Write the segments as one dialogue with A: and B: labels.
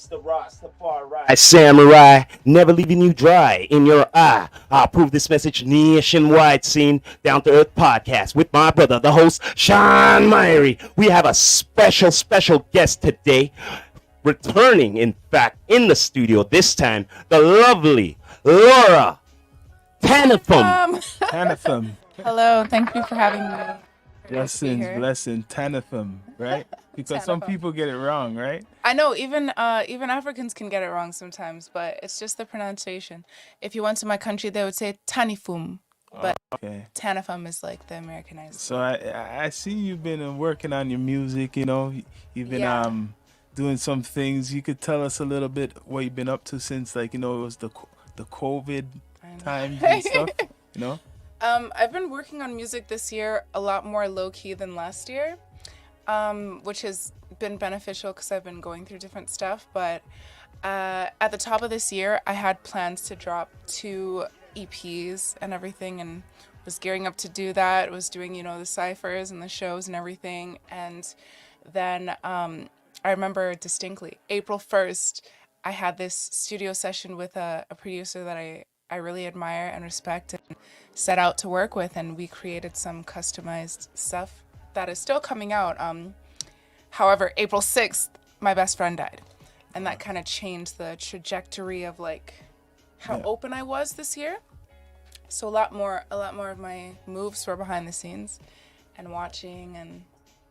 A: the Rastafari samurai, never leaving you dry in your eye. I'll prove this message nationwide. Seen Down to Earth podcast with my brother, the host Shawn Myrie. We have a special guest today, returning, in fact, in the studio this time, the lovely Laura Tanifum.
B: Tanifum.
C: Hello, thank you for having me. Very nice to be
B: Blessings,
C: here.
B: blessing, Tanifum, right? Because some
C: Tanifum.
B: people get it wrong, right?
C: I know even Africans can get it wrong sometimes, but it's just the pronunciation. If you went to my country, they would say Tanifum, but
B: Okay.
C: Tanifum is like the Americanized.
B: So I see you've been working on your music, you've been
C: Yeah.
B: doing some things. You could tell us a little bit what you've been up to since, like, it was the COVID
C: I know.
B: times and stuff, you know?
C: I've been working on music this year a lot more low key than last year, which has been beneficial because I've been going through different stuff. But at the top of this year, I had plans to drop 2 EPs and everything, and was gearing up to do that. Was doing, the ciphers and the shows and everything. And then I remember distinctly, April 1st, I had this studio session with a producer that I really admire and respect and set out to work with, and we created some customized stuff that is still coming out. However, April 6th, my best friend died, and that kind of changed the trajectory of like how open I was this year. So a lot more of my moves were behind the scenes and watching and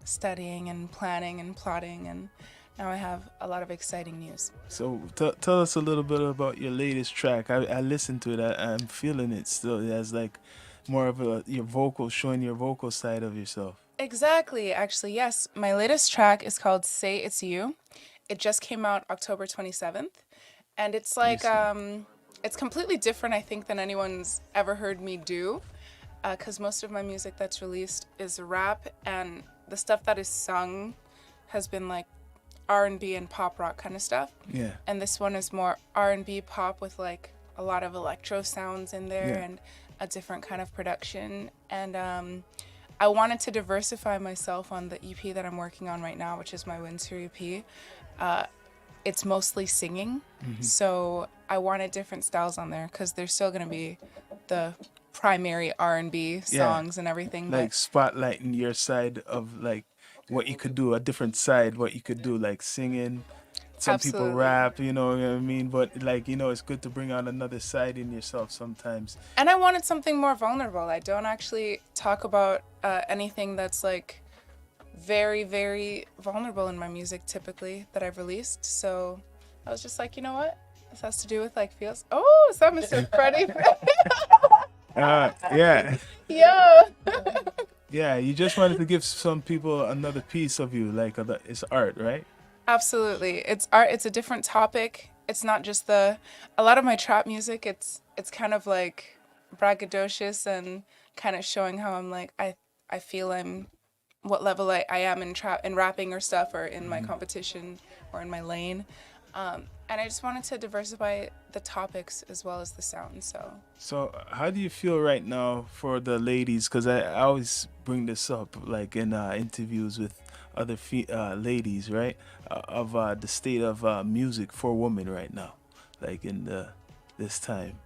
C: studying and planning and plotting, and now I have a lot of exciting news.
B: So tell us a little bit about your latest track. I listened to it. I'm feeling it still. It has like more of your vocal, showing your vocal side of yourself.
C: Exactly. Actually, yes. My latest track is called Say It's You. It just came out October 27th. And it's like, it's completely different, I think, than anyone's ever heard me do. Because most of my music that's released is rap, and the stuff that is sung has been like R&B and pop rock kind of stuff.
B: Yeah.
C: And this one is more R&B pop with like a lot of electro sounds in there and a different kind of production. And I wanted to diversify myself on the EP that I'm working on right now, which is my Winter EP. It's mostly singing, so I wanted different styles on there because there's still going to be the primary R&B songs and everything.
B: Like spotlighting your side of like what you could do, a different side, what you could do, like singing. Some people
C: Absolutely.
B: rap, you know what I mean? But like, it's good to bring out another side in yourself sometimes.
C: And I wanted something more vulnerable. I don't actually talk about anything that's like very, very vulnerable in my music typically that I've released. So I was just like, you know what? This has to do with like feels. Oh, is that Mr. Freddie?
B: Yeah.
C: Yo.
B: Yeah, you just wanted to give some people another piece of you, like it's art, right?
C: Absolutely. It's art. It's a different topic. It's not just a lot of my trap music, it's kind of like braggadocious and kind of showing how I'm like, I feel I'm what level I am in rapping or stuff, or in my competition or in my lane. And I just wanted to diversify the topics as well as the sound.
B: So how do you feel right now for the ladies? Because I always bring this up, like in interviews with other ladies, right? Of the state of music for women right now, like in this time.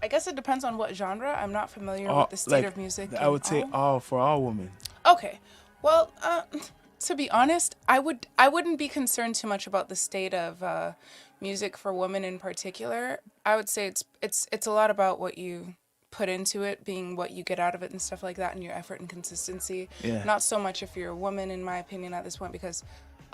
C: I guess it depends on what genre. I'm not familiar with the state
B: like,
C: of music.
B: I would say for all women.
C: Okay. Well, to be honest, I wouldn't be concerned too much about the state of music for women in particular. I would say it's a lot about what you put into it, being what you get out of it and stuff like that, and your effort and consistency.
B: Yeah.
C: Not so much if you're a woman, in my opinion, at this point, because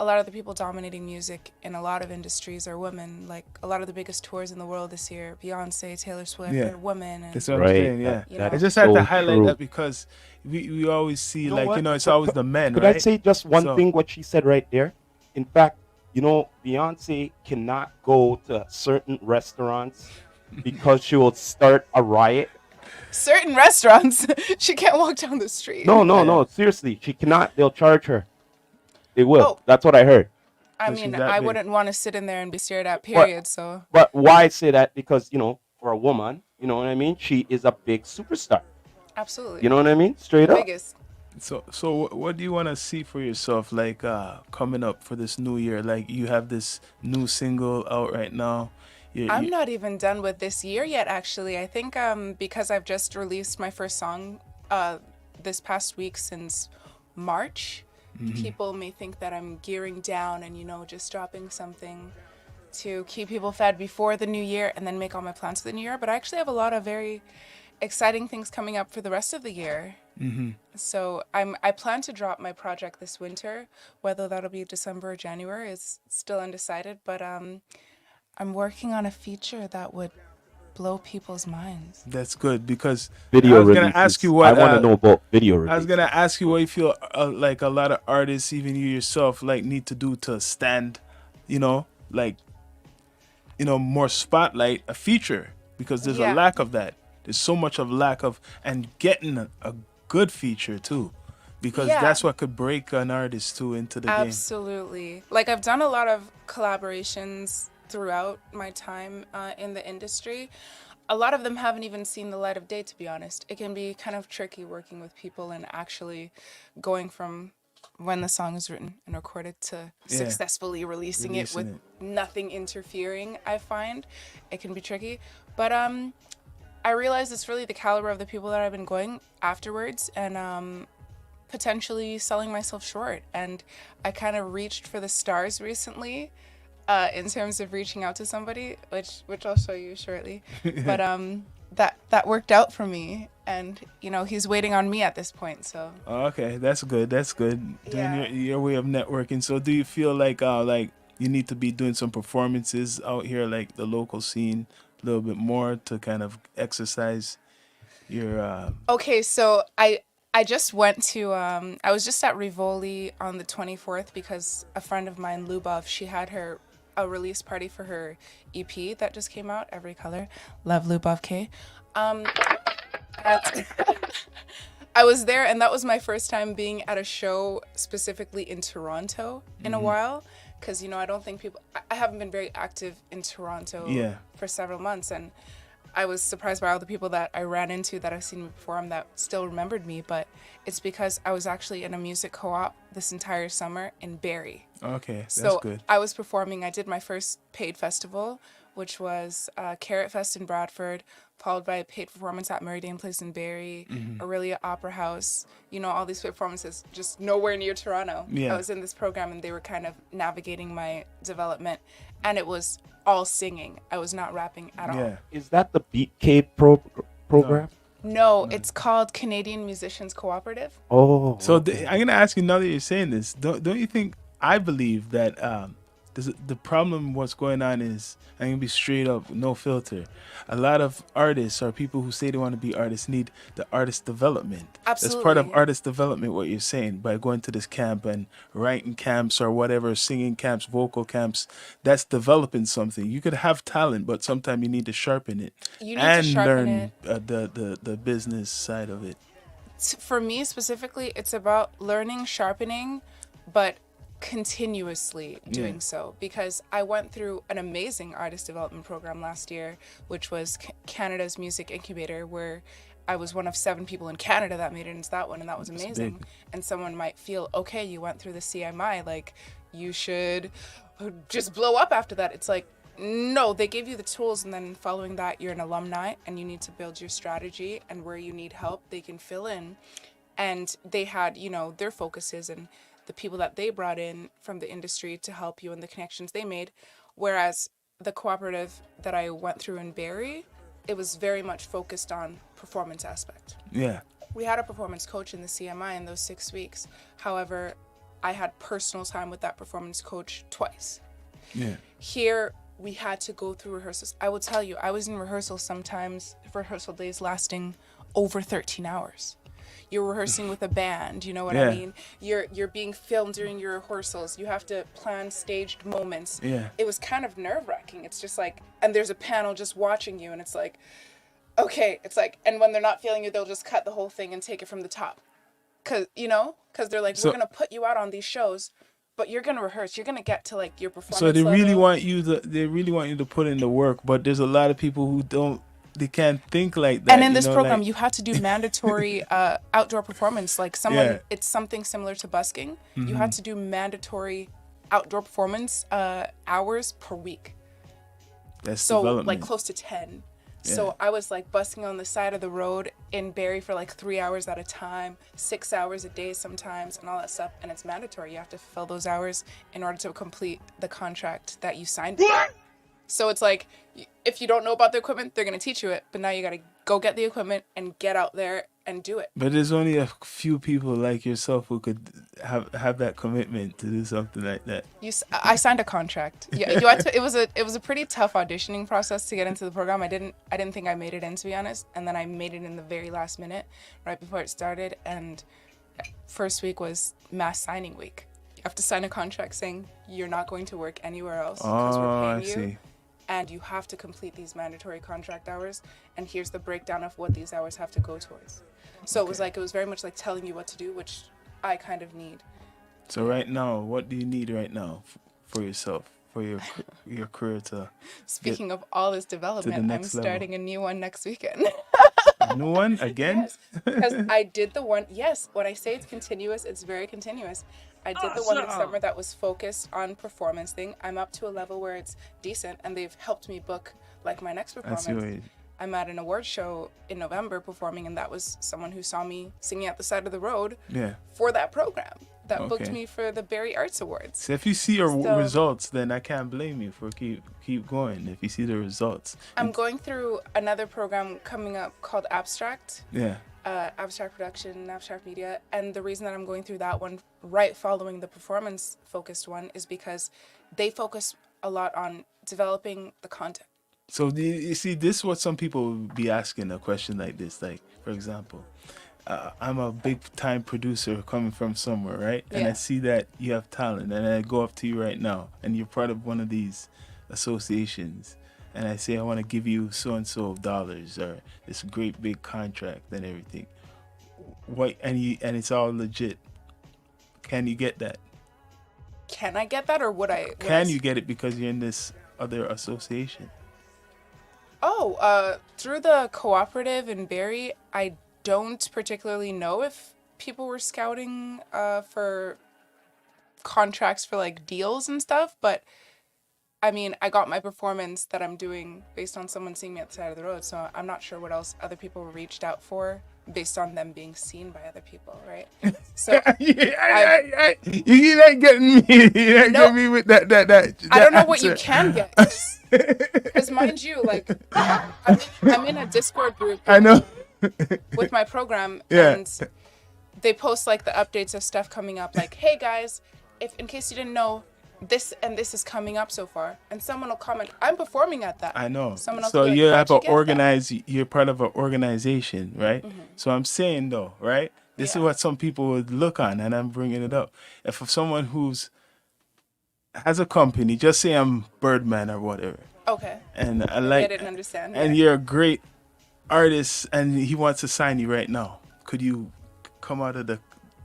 C: a lot of the people dominating music in a lot of industries are women. Like a lot of the biggest tours in the world this year, Beyonce, Taylor Swift, are women. And
B: That's what I'm saying, yeah.
C: That
B: I just
A: is
B: had
A: so
B: to highlight
A: true.
B: that because we always see,
A: know what?
B: it's always the men,
A: Could
B: right?
A: I say just one
B: So-
A: thing, what she said right there? In fact, Beyonce cannot go to certain restaurants because she will start a riot.
C: certain restaurants, she can't walk down the street.
A: No, seriously, she cannot. They'll charge her. They will.
C: Oh.
A: That's what I heard.
C: I
B: She's
C: mean,
B: that
C: I
B: big.
C: wouldn't want to sit in there and be stared at, period. So
A: But why say that? Because, for a woman, you know what I mean? She is a big superstar.
C: absolutely.
A: You know what I mean? Straight up.
C: Biggest.
B: So what do you want to see for yourself, like coming up for this new year? Like you have this new single out right now.
C: I'm not even done with this year yet, actually. I think because I've just released my first song this past week since March, people may think that I'm gearing down and, just dropping something to keep people fed before the new year and then make all my plans for the new year. But I actually have a lot of very exciting things coming up for the rest of the year. So I plan to drop my project this winter. Whether that'll be December or January is still undecided, but I'm working on a feature that would blow people's minds.
B: That's good, because
A: Video
B: I was gonna
A: releases.
B: ask you what
A: I want to know about video releases.
B: I was gonna ask you what you feel like a lot of artists, even you yourself, like need to do to stand, like, more spotlight, a feature, because there's a lack of that. There's so much of lack of, and getting a good feature too, because that's what could break an artist too into the game.
C: Absolutely. Like I've done a lot of collaborations throughout my time in the industry. A lot of them haven't even seen the light of day, to be honest. It can be kind of tricky working with people and actually going from when the song is written and recorded to successfully releasing it with nothing interfering. I find it can be tricky, but I realize it's really the caliber of the people that I've been going afterwards, and potentially selling myself short. And I kind of reached for the stars recently in terms of reaching out to somebody, which I'll show you shortly. But that worked out for me, and he's waiting on me at this point. So
B: okay, that's good. Doing your way of networking. So do you feel like you need to be doing some performances out here, like the local scene, a little bit more to kind of exercise your
C: Okay, so I just went to I was just at Rivoli on the 24th because a friend of mine, Lubov, she had a release party for her EP that just came out, Every Color. Love Lubov K. I was there, and that was my first time being at a show specifically in Toronto in a while, because I don't think I haven't been very active in Toronto for several months, and I was surprised by all the people that I ran into that I've seen before that still remembered me, but it's because I was actually in a music co-op this entire summer in Barrie.
B: Okay, that's
C: so
B: good.
C: I was performing. I did my first paid festival, which was Carrot Fest in Bradford, followed by a paid performance at Meridian Place in Barrie, Aurelia Opera House, all these performances, just nowhere near Toronto. I was in this program, and they were kind of navigating my development, and it was all singing. I was not rapping at all.
A: Is that the Beat Cape program?
C: No, it's called Canadian Musicians Cooperative.
A: Oh.
B: So I'm gonna ask you, now that you're saying this, don't you think? I believe that the problem what's going on is, I'm gonna be straight up, no filter. A lot of artists, or people who say they want to be artists, need the artist development.
C: Absolutely.
B: That's part of artist development, what you're saying, by going to this camp and writing camps or whatever, singing camps, vocal camps. That's developing something. You could have talent, but sometimes you need to sharpen it.
C: You need to sharpen
B: learn the business side of it.
C: For me specifically, it's about learning, sharpening, but continuously doing so, because I went through an amazing artist development program last year, which was Canada's Music Incubator, where I was one of 7 people in Canada that made it into that one, and that was amazing. And someone might feel, okay, you went through the CMI, like you should just blow up after that. It's like, no, they gave you the tools, and then following that, you're an alumni, and you need to build your strategy, and where you need help, they can fill in. And they had, their focuses and the people that they brought in from the industry to help you and the connections they made. Whereas the cooperative that I went through in Barrie, it was very much focused on performance aspect.
B: Yeah.
C: We had a performance coach in the CMI in those 6 weeks. However, I had personal time with that performance coach twice.
B: Yeah.
C: Here, we had to go through rehearsals. I will tell you, I was in rehearsals sometimes, rehearsal days lasting over 13 hours. You're rehearsing with a band, you know what I mean? You're being filmed during your rehearsals. You have to plan staged moments.
B: Yeah.
C: It was kind of nerve-wracking. It's just like, and there's a panel just watching you, and it's like, okay, it's like, and when they're not feeling you, they'll just cut the whole thing and take it from the top. Because they're like, we're going to put you out on these shows, but you're going to rehearse. You're going to get to like your performance
B: So they
C: level.
B: really want you to put in the work, but there's a lot of people who don't they can't think like that.
C: And in this program,
B: like,
C: you have to do mandatory outdoor performance. Like it's something similar to busking. You have to do mandatory outdoor performance hours per week.
B: That's
C: so
B: development.
C: like close to 10.
B: Yeah.
C: So I was like busking on the side of the road in Barrie for like 3 hours at a time, 6 hours a day sometimes, and all that stuff. And it's mandatory. You have to fulfill those hours in order to complete the contract that you signed. So it's like, if you don't know about the equipment, they're going to teach you it. But now you got to go get the equipment and get out there and do it.
B: But there's only a few people like yourself who could have that commitment to do something like that.
C: I signed a contract. Yeah, you had to. It was a pretty tough auditioning process to get into the program. I didn't think I made it in, to be honest. And then I made it in the very last minute, right before it started. And first week was mass signing week. You have to sign a contract saying you're not going to work anywhere else because we're paying you. And you have to complete these mandatory contract hours. And here's the breakdown of what these hours have to go towards. So it was very much like telling you what to do, which I kind of need.
B: So right now, what do you need right now for yourself, for your career to?
C: Speaking of all this development, I'm starting a new one next weekend.
B: A new one again?
C: Yes, because I did the one. Yes, when I say it's continuous, it's very continuous. I did the one this summer that was focused on performance thing. I'm up to a level where it's decent, and they've helped me book like my next performance. I'm at an award show in November performing, and that was someone who saw me singing at the side of the road for that program that booked me for the Barrie Arts Awards.
B: So if you see your results, then I can't blame you for keep going. If you see the results,
C: I'm going through another program coming up called Abstract.
B: Yeah.
C: Abstract production, abstract media, and the reason that I'm going through that one right following the performance focused one is because they focus a lot on developing the content.
B: So you see, this is what some people would be asking a question like this. Like, for example, I'm a big time producer coming from somewhere, right? And I see that you have talent, and I go up to you right now, and you're part of one of these associations, and I say I want to give you so and so dollars or this great big contract and everything. And it's all legit. Can you get that?
C: Can I get that, or would I?
B: Can you get it because you're in this other association?
C: Through the cooperative in Barrie, I don't particularly know if people were scouting for contracts for like deals and stuff, but I mean, I got my performance that I'm doing based on someone seeing me at the side of the road, so I'm not sure what else other people were reached out for based on them being seen by other people, right? So
B: you ain't getting me. You ain't getting me with that
C: I don't know
B: answer.
C: what you can get. Because mind you, like, I'm in a Discord group.
B: I know.
C: With my program, and they post like the updates of stuff coming up. Like, hey guys, if in case you didn't know, this and this is coming up so far, and someone will comment, I'm performing at that.
B: I know.
C: Someone else
B: So
C: will
B: you
C: like,
B: have an organized. You're part of an organization, right? Mm-hmm. So I'm saying though, right? This is what some people would look on, and I'm bringing it up. If someone has a company, just say I'm Birdman or whatever.
C: Okay.
B: And I like.
C: I didn't understand.
B: And you're a great artist, and he wants to sign you right now. Could you come out of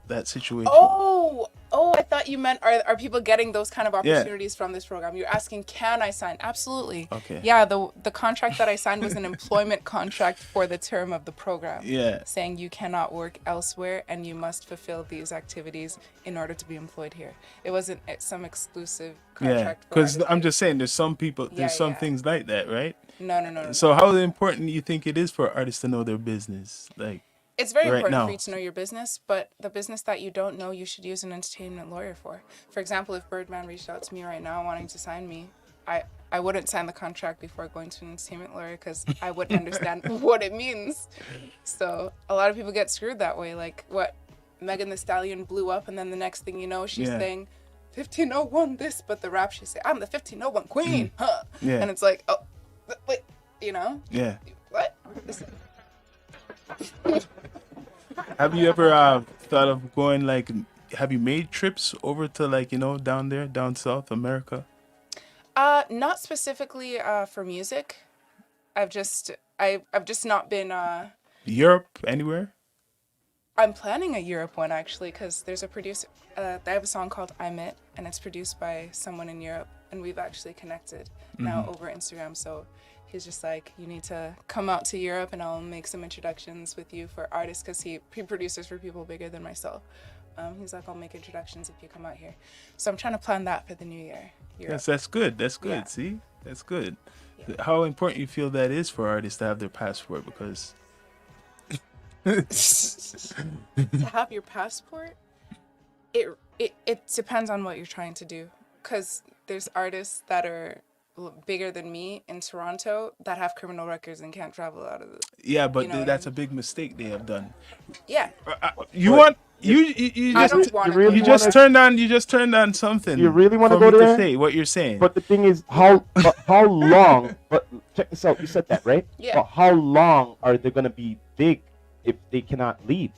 B: that situation?
C: Oh, I thought you meant are people getting those kind of opportunities from this program? You're asking, can I sign? Absolutely.
B: Okay.
C: Yeah, the contract that I signed was an employment contract for the term of the program.
B: Yeah.
C: Saying you cannot work elsewhere and you must fulfill these activities in order to be employed here. It wasn't some exclusive contract.
B: Yeah, because I'm just saying there's some people, some things like that, right?
C: No.
B: So how important do you think it is for artists to know their business? Like,
C: it's very important for you to know your business, but the business that you don't know, you should use an entertainment lawyer for. For example, if Birdman reached out to me right now wanting to sign me, I wouldn't sign the contract before going to an entertainment lawyer because I wouldn't understand what it means. So a lot of people get screwed that way. Like what, Megan Thee Stallion blew up, and then the next thing you know, she's saying 1501 this, but the rap she say, I'm the 1501 queen, huh? Yeah. And it's like, oh, wait, you know?
B: Yeah.
C: What?
B: Have you ever thought of going, like, have you made trips over to, like, down there, down South America?
C: Not specifically for music. I've just not been
B: Europe, anywhere?
C: I'm planning a Europe one actually, because there's a producer. I have a song called I'm It, and it's produced by someone in Europe, and we've actually connected now over Instagram. So he's just like, you need to come out to Europe and I'll make some introductions with you for artists, because he produces for people bigger than myself. He's like, I'll make introductions if you come out here. So I'm trying to plan that for the new year. Europe.
B: Yes, that's good. That's good.
C: Yeah.
B: See, that's good.
C: Yeah.
B: How important you feel that is for artists to have their passport? Because
C: To have your passport, it depends on what you're trying to do, because there's artists that are bigger than me in Toronto that have criminal records and can't travel out of the.
B: yeah, but
C: You know what I
B: that's
C: mean?
B: a big mistake they have done.
C: Yeah,
B: You want you
C: I
B: just
C: don't want
A: you
C: to.
A: really
B: you just
A: wanna-
B: turned on something.
A: You really wanna
B: for
A: go
B: me
A: there?
B: to say what you're saying.
A: But the thing is, how long? But check this out. You said that, right?
C: Yeah.
A: But how long are they gonna be big if they cannot leave?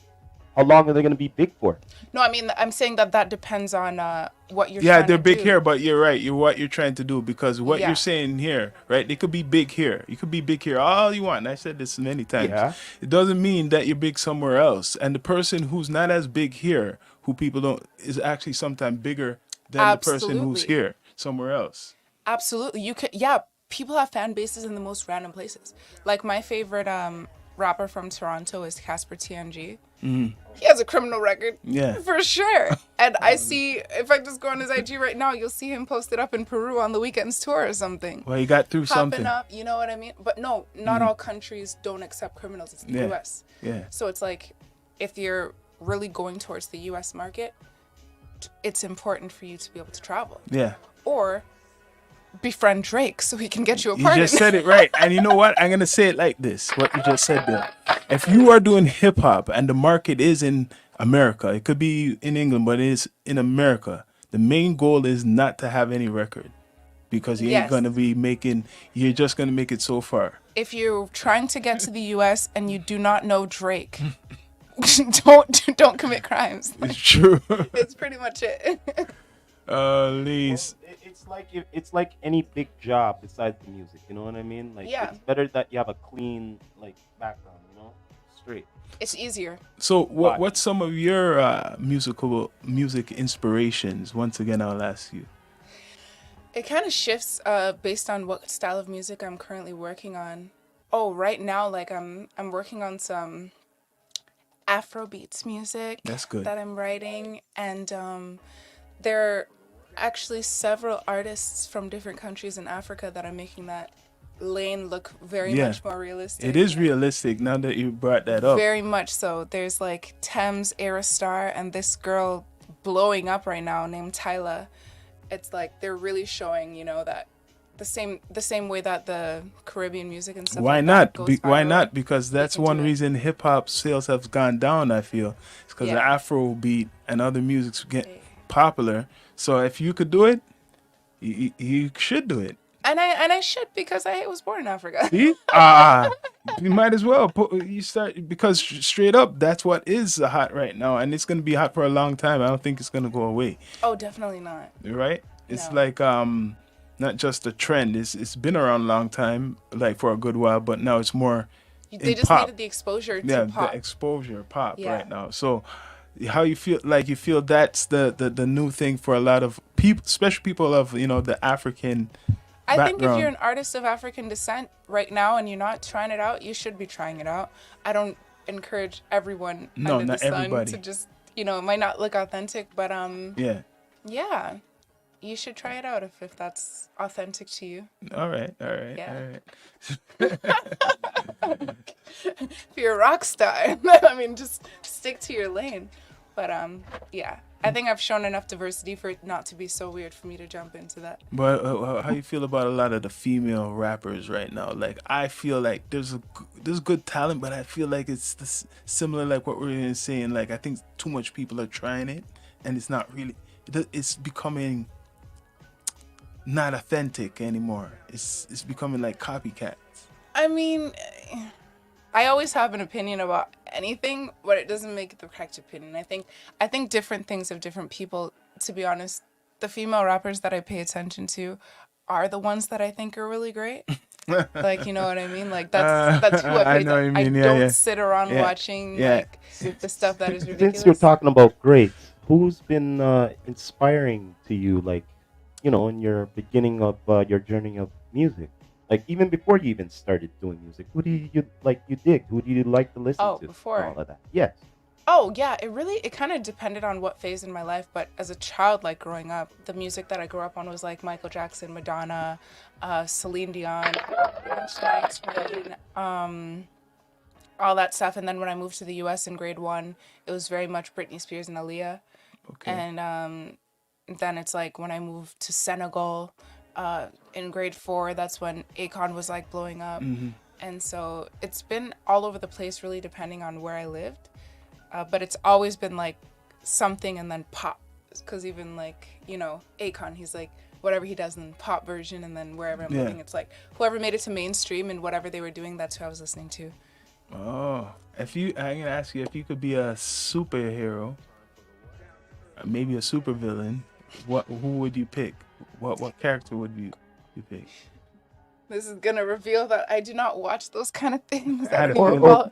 A: How long are they gonna be big for?
C: No, I mean, I'm saying that depends on what you're.
B: yeah,
C: trying
B: they're
C: to
B: big
C: do.
B: here, but you're right. You're what you're trying to do, because what
C: Yeah.
B: you're saying here, right? They could be big here. You could be big here all you want. And I said this many times.
A: Yeah.
B: It doesn't mean that you're big somewhere else. And the person who's not as big here, who people don't, is actually sometimes bigger than the person who's
C: Absolutely.
B: here somewhere else.
C: Absolutely, you could. Yeah, people have fan bases in the most random places. Like my favorite rapper from Toronto is Casper TNG. He has a criminal record.
B: Yeah.
C: For sure. And I see, if I just go on his IG right now, you'll see him posted up in Peru on the weekend's tour or something.
B: Well, he got through
C: Popping
B: something.
C: up, you know what I mean? But no, not all countries don't accept criminals. It's the
B: Yeah.
C: US.
B: Yeah.
C: So it's like, if you're really going towards the US market, it's important for you to be able to travel.
B: Yeah.
C: Or befriend Drake so he can get you a
B: You
C: pardon.
B: just said it right. And you know what? I'm going to say it like this, what you just said there. If you are doing hip hop and the market is in America, it could be in England, but it is in America, the main goal is not to have any record, because you ain't
C: Yes.
B: going to be making, you're just going to make it so far.
C: If you're trying to get to the US and you do not know Drake, don't commit crimes.
B: It's true.
C: It's pretty much it.
B: Lise.
A: It's like any big job besides the music. You know what I mean? Like,
C: Yeah.
A: it's better that you have a clean background. You know, straight.
C: It's easier.
B: So
A: Why?
B: what's some of your music inspirations? Once again, I'll ask you.
C: It kind of shifts based on what style of music I'm currently working on. Oh, right now, like I'm working on some Afrobeats music
B: That's good.
C: that I'm writing, and there are actually several artists from different countries in Africa that are making that lane look very
B: Yeah.
C: much more realistic.
B: It is
C: and
B: realistic now that you brought that up.
C: very much so. There's like Thames Aerostar and this girl blowing up right now named Tyla. It's like they're really showing, that the same way that the Caribbean music and stuff
B: Why
C: like
B: not?
C: that goes
B: Why
C: viral.
B: not? Because that's
C: can
B: one
C: do it.
B: reason hip hop sales have gone down. I feel it's because the
C: Yeah.
B: Afro beat and other musics get popular. So if you could do it, you should do it.
C: And I should, because I was born in Africa.
B: See? You might as well you start, because straight up, that's what is hot right now, and it's gonna be hot for a long time. I don't think it's gonna go away.
C: Oh, definitely not.
B: Right? It's
C: No.
B: like not just a trend. It's been around a long time, like for a good while, but now it's more.
C: They
B: in
C: just
B: pop.
C: needed the exposure to
B: Yeah,
C: pop.
B: the exposure pop
C: Yeah.
B: right now. So how you feel, like you feel that's the new thing for a lot of people, especially people of the African
C: I think if
B: background.
C: you're an artist of African descent right now and you're not trying it out, you should be trying it out. I don't encourage everyone
B: No,
C: under
B: not
C: the sun
B: everybody.
C: to just, it might not look authentic, but
B: Yeah.
C: yeah, you should try it out if that's authentic to you.
B: All right.
C: Yeah. If you're a rock star, I mean, just stick to your lane. But yeah, I think I've shown enough diversity for it not to be so weird for me to jump into that.
B: But how you feel about a lot of the female rappers right now? Like, I feel like there's good talent, but I feel like it's similar, like what we're saying. Like, I think too much people are trying it, and it's not really. It's becoming not authentic anymore. It's becoming like copycats.
C: I mean, I always have an opinion about anything, but it doesn't make it the correct opinion. I think different things of different people. To be honest, the female rappers that I pay attention to are the ones that I think are really great. Like, you know what I mean? Like that's who I pay
B: I know what you
C: attention.
B: mean.
C: I
B: Yeah,
C: don't
B: yeah.
C: sit around
B: Yeah.
C: watching
B: Yeah.
C: like the stuff that is ridiculous.
A: Since you're talking about greats, who's been inspiring to you, like, in your beginning of your journey of music? Like even before you even started doing music, who do you like? You dig? Who do you like to listen
C: Oh,
A: to?
C: before.
A: All of that. Yes.
C: Oh yeah, it kind of depended on what phase in my life, but as a child, like growing up, the music that I grew up on was like Michael Jackson, Madonna, Celine Dion, all that stuff. And then when I moved to the U.S. in grade 1, it was very much Britney Spears and Aaliyah.
B: Okay.
C: And then it's like when I moved to Senegal in grade 4, that's when Akon was like blowing up. And so it's been all over the place, really depending on where I lived. But it's always been like something and then pop. Because even like, Akon, he's like whatever he does in pop version. And then wherever I'm living, it's like whoever made it to mainstream and whatever they were doing, that's who I was listening to.
B: Oh, I'm gonna ask you if you could be a superhero, maybe a supervillain. Who would you pick? What character would you pick?
C: This is gonna reveal that I do not watch those kind of things.
B: I'm
C: not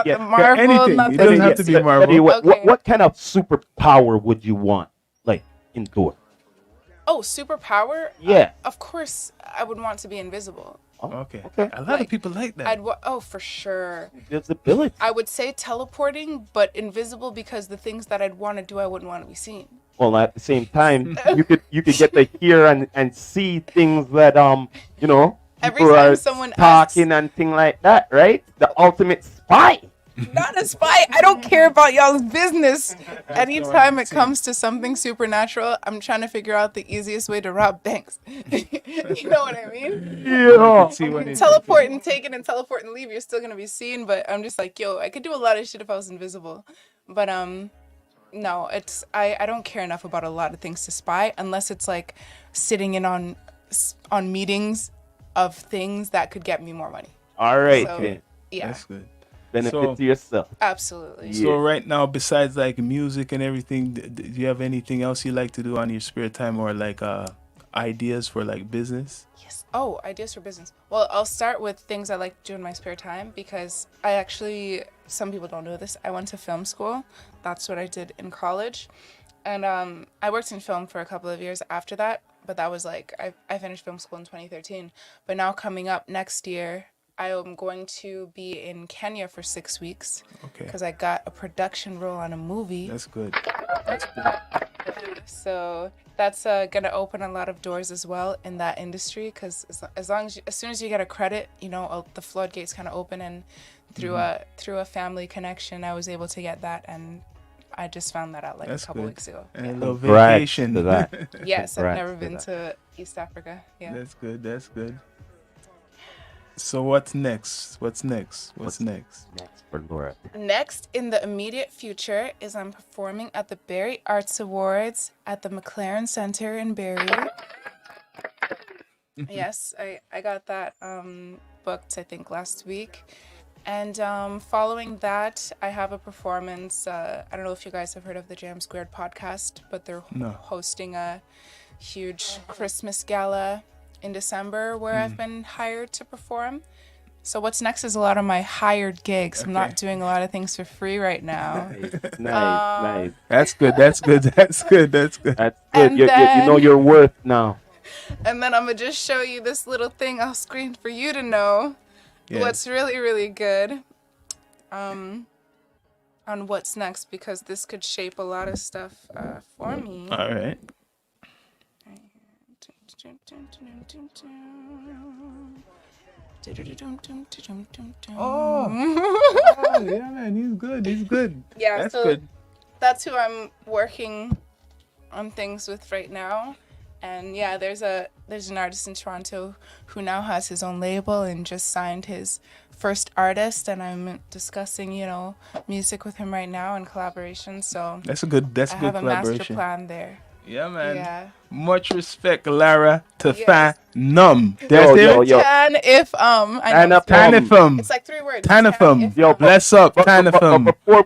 C: the Marvel.
B: anything.
C: Not
B: It
C: the
B: doesn't have to be
C: DC.
B: Marvel.
A: What kind of superpower would you want, like indoor?
C: Oh, superpower?
A: Yeah.
C: Of course, I would want to be invisible.
B: Okay.
A: Okay.
B: A lot of people like that.
C: For sure.
A: Visibility.
C: I would say teleporting, but invisible because the things that I'd want to do, I wouldn't want to be seen.
A: Well, at the same time, you could get to hear and see things that
C: Every
A: people
C: time
A: are
C: someone
A: talking and thing like that, right? The ultimate spy.
C: Not a spy. I don't care about y'all's business. Anytime it comes to something supernatural, I'm trying to figure out the easiest way to rob banks. You know what I mean?
A: Yeah.
C: Teleport and take it and teleport and leave, you're still gonna be seen. But I'm just like, I could do a lot of shit if I was invisible. But no, I don't care enough about a lot of things to spy unless it's like sitting in on meetings of things that could get me more money.
A: All right.
C: So,
A: then.
C: yeah.
B: That's good.
A: Benefit to yourself.
C: Absolutely.
A: Yeah.
B: So right now, besides like music and everything, do you have anything else you like to do on your spare time, or like ideas for like business?
C: Yes. Oh, ideas for business. Well, I'll start with things I like to do in my spare time because I actually, some people don't know this, I went to film school. That's what I did in college. And I worked in film for a couple of years after that, but that was like, I finished film school in 2013. But now coming up next year, I am going to be in Kenya for 6 weeks.
B: Okay.
C: Because I got a production role on a movie.
B: That's good.
C: So that's going to open a lot of doors as well in that industry. Because as soon as you get a credit, the floodgates kind of open, and through a family connection, I was able to get that, and I just found that out like
B: That's
C: a couple
B: good.
C: weeks ago.
B: And a
C: Yeah.
B: little
A: Congrats
B: vacation.
A: to that.
C: Yes, I've
A: Congrats
C: never
A: to
C: been
A: that.
C: to East Africa. Yeah.
B: That's good. That's good. So what's next? What's next
A: Next for Laura.
C: Next, in the immediate future, is I'm performing at the Barrie Arts Awards at the McLaren Center in Barrie. Yes, I got that booked, I think, last week. And following that, I have a performance. I don't know if you guys have heard of the Jam Squared podcast, but they're hosting a huge Christmas gala in December where I've been hired to perform. So what's next is a lot of my hired gigs. I'm not doing a lot of things for free right now.
A: Nice.
B: That's good. That's good. That's good. That's good.
A: That's good.
C: And
A: You know your worth now.
C: And then I'm going to just show you this little thing I'll screen for you to know what's really, really good on what's next, because this could shape a lot of stuff for me.
B: All right. Oh, yeah, man. He's good. He's good.
C: Yeah,
B: That's
C: so
B: good.
C: that's who I'm working on things with right now. And yeah, there's an artist in Toronto who now has his own label and just signed his first artist, and I'm discussing, music with him right now in collaboration. So
B: That's a good. That's
C: I
B: good
C: have a master
B: collaboration.
C: plan there.
B: Yeah, man.
C: Yeah.
B: Much respect, Lara
C: Yes.
B: Tanifum.
A: Yo.
B: Tanifum.
C: It's like 3 words.
B: Tanifum.
A: Yo,
B: Bless up,
A: But
B: Tanifum.
A: before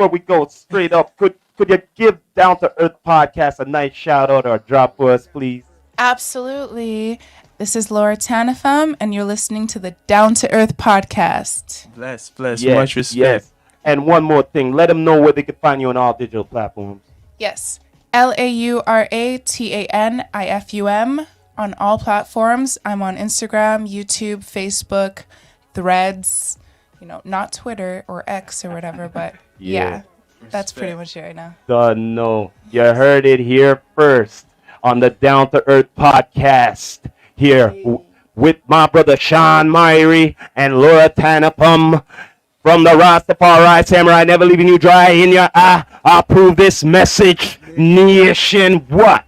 A: we go straight up, could you give Down to Earth podcast a nice shout out or drop for us, please?
C: Absolutely. This is Laura Tanifum, and you're listening to the Down to Earth podcast.
B: Bless.
A: Yes,
B: Much respect.
A: Yes. And one more thing, let them know where they can find you on all digital platforms.
C: Yes. LauraTanifum on all platforms. I'm on Instagram, YouTube, Facebook, Threads, not Twitter or X or whatever, but yeah, that's pretty much it right now.
A: No, you heard it here first on the Down to Earth podcast here with my brother Shawn Myrie and Laura Tanifum from the Rastafari Samurai, never leaving you dry in your eye. I'll prove this message nationwide.